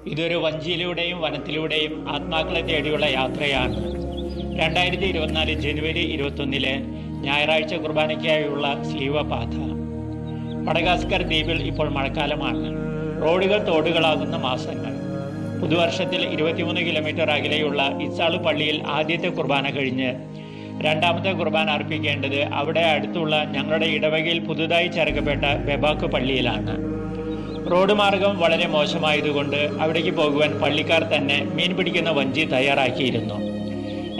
ഇതൊരു വഞ്ചിയിലൂടെയും വനത്തിലൂടെയും ആത്മാക്കളെ തേടിയുള്ള യാത്രയാണ്. 2024 ജനുവരി 21 ഞായറാഴ്ച കുർബാനയ്ക്കായുള്ള സ്ലീവപാത. മഡഗാസ്കർ ദ്വീപിൽ ഇപ്പോൾ മഴക്കാലമാണ്. റോഡുകൾ തോടുകളാകുന്ന മാസങ്ങൾ. പുതുവർഷത്തിൽ 23 കിലോമീറ്റർ അകലെയുള്ള ഇസാളു പള്ളിയിൽ ആദ്യത്തെ കുർബാന കഴിഞ്ഞ് രണ്ടാമത്തെ കുർബാന അർപ്പിക്കേണ്ടത് അവിടെ അടുത്തുള്ള ഞങ്ങളുടെ ഇടവകയിൽ പുതുതായി ചേർക്കപ്പെട്ട ബെബാക്ക് പള്ളിയിലാണ്. റോഡ് മാർഗം വളരെ മോശമായതുകൊണ്ട് അവിടേക്ക് പോകുവാൻ പള്ളിക്കാർ തന്നെ മീൻ പിടിക്കുന്ന വഞ്ചി തയ്യാറാക്കിയിരുന്നു.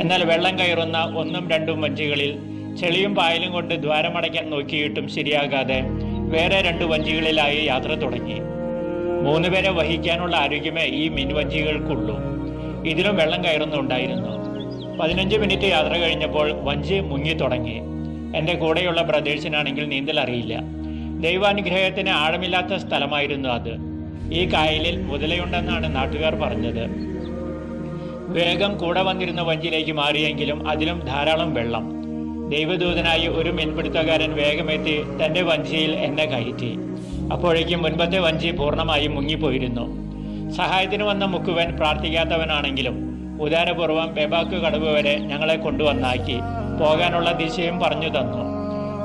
എന്നാൽ വെള്ളം കയറുന്ന 1ഉം 2ഉം വഞ്ചികളിൽ ചെളിയും പായലും കൊണ്ട് ദ്വാരമടയ്ക്കാൻ നോക്കിയിട്ടും ശരിയാകാതെ വേറെ 2 വഞ്ചികളിലായി യാത്ര തുടങ്ങി. 3 പേരെ വഹിക്കാനുള്ള ആരോഗ്യമേ ഈ മീൻവഞ്ചികൾക്കുള്ളൂ. ഇതിലും വെള്ളം കയറുന്നുണ്ടായിരുന്നു. 15 മിനിറ്റ് യാത്ര കഴിഞ്ഞപ്പോൾ വഞ്ചി മുങ്ങി തുടങ്ങി. എൻ്റെ കൂടെയുള്ള ബ്രദേഴ്സിനാണെങ്കിൽ നീന്തൽ അറിയില്ല. ദൈവാനുഗ്രഹത്തിന് ആഴമില്ലാത്ത സ്ഥലമായിരുന്നു അത്. ഈ കായലിൽ മുതലയുണ്ടെന്നാണ് നാട്ടുകാർ പറഞ്ഞത്. വേഗം കൂടെ വന്നിരുന്ന വഞ്ചിയിലേക്ക് മാറിയെങ്കിലും അതിലും ധാരാളം വെള്ളം. ദൈവദൂതനായി ഒരു മീൻപിടുത്തക്കാരൻ വേഗമെത്തി തൻ്റെ വഞ്ചിയിൽ എന്നെ കയറ്റി. അപ്പോഴേക്കും മുൻപത്തെ വഞ്ചി പൂർണ്ണമായും മുങ്ങിപ്പോയിരുന്നു. സഹായത്തിന് വന്ന മുക്കുവൻ പ്രാർത്ഥിക്കാത്തവനാണെങ്കിലും ഉദാരപൂർവ്വം ബെബാക്ക് കടവ് വരെ ഞങ്ങളെ കൊണ്ടുവന്നാക്കി. പോകാനുള്ള ദിശയും പറഞ്ഞു തന്നു.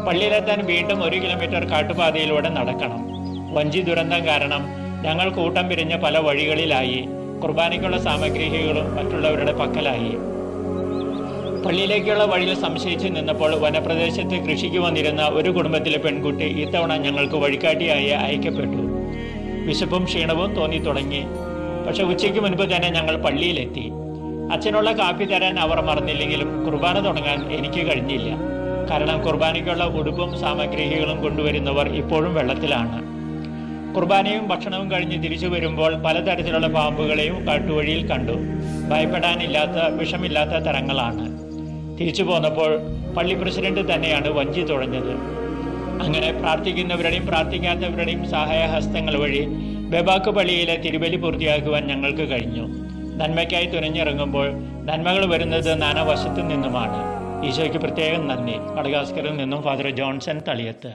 പള്ളിയിലെത്താൻ വീണ്ടും 1 കിലോമീറ്റർ കാട്ടുപാതയിലൂടെ നടക്കണം. വഞ്ചി ദുരന്തം കാരണം ഞങ്ങൾ കൂട്ടം പിരിഞ്ഞ പല വഴികളിലായി. കുർബാനയ്ക്കുള്ള സാമഗ്രികളും മറ്റുള്ളവരുടെ പക്കലായി. പള്ളിയിലേക്കുള്ള വഴിയിൽ സംശയിച്ച് നിന്നപ്പോൾ വനപ്രദേശത്ത് കൃഷിക്ക് വന്നിരുന്ന ഒരു കുടുംബത്തിലെ പെൺകുട്ടി ഇത്തവണ ഞങ്ങൾക്ക് വഴികാട്ടിയായി അയക്കപ്പെട്ടു. വിശപ്പും ക്ഷീണവും തോന്നി തുടങ്ങി. പക്ഷെ ഉച്ചയ്ക്ക് മുൻപ് തന്നെ ഞങ്ങൾ പള്ളിയിലെത്തി. അച്ഛനുള്ള കാപ്പി തരാൻ അവർ മറന്നില്ലെങ്കിലും കുർബാന തുടങ്ങാൻ എനിക്ക് കഴിഞ്ഞില്ല. കാരണം കുർബാനയ്ക്കുള്ള ഉടുപ്പും സാമഗ്രികളും കൊണ്ടുവരുന്നവർ ഇപ്പോഴും വെള്ളത്തിലാണ്. കുർബാനയും ഭക്ഷണവും കഴിഞ്ഞ് തിരിച്ചു വരുമ്പോൾ പലതരത്തിലുള്ള പാമ്പുകളെയും കാട്ടുവഴിയിൽ കണ്ടു. ഭയപ്പെടാനില്ലാത്ത വിഷമില്ലാത്ത തരങ്ങളാണ്. തിരിച്ചു പോന്നപ്പോൾ പള്ളി പ്രസിഡന്റ് തന്നെയാണ് വഞ്ചി തുഴഞ്ഞത്. അങ്ങനെ പ്രാർത്ഥിക്കുന്നവരുടെയും പ്രാർത്ഥിക്കാത്തവരുടെയും സഹായഹസ്തങ്ങൾ വഴി ബെബാക്ക് പള്ളിയിലെ തിരുബലി പൂർത്തിയാക്കുവാൻ ഞങ്ങൾക്ക് കഴിഞ്ഞു. നന്മയ്ക്കായി തുനിഞ്ഞിറങ്ങുമ്പോൾ നന്മകൾ വരുന്നത് നാനാവശത്തു നിന്നുമാണ്. ഈശോയ്ക്ക് പ്രത്യേകം നന്ദി. മഡഗാസ്കറിൽ നിന്നും ഫാദർ ജോൺസൺ തളിയത്ത്.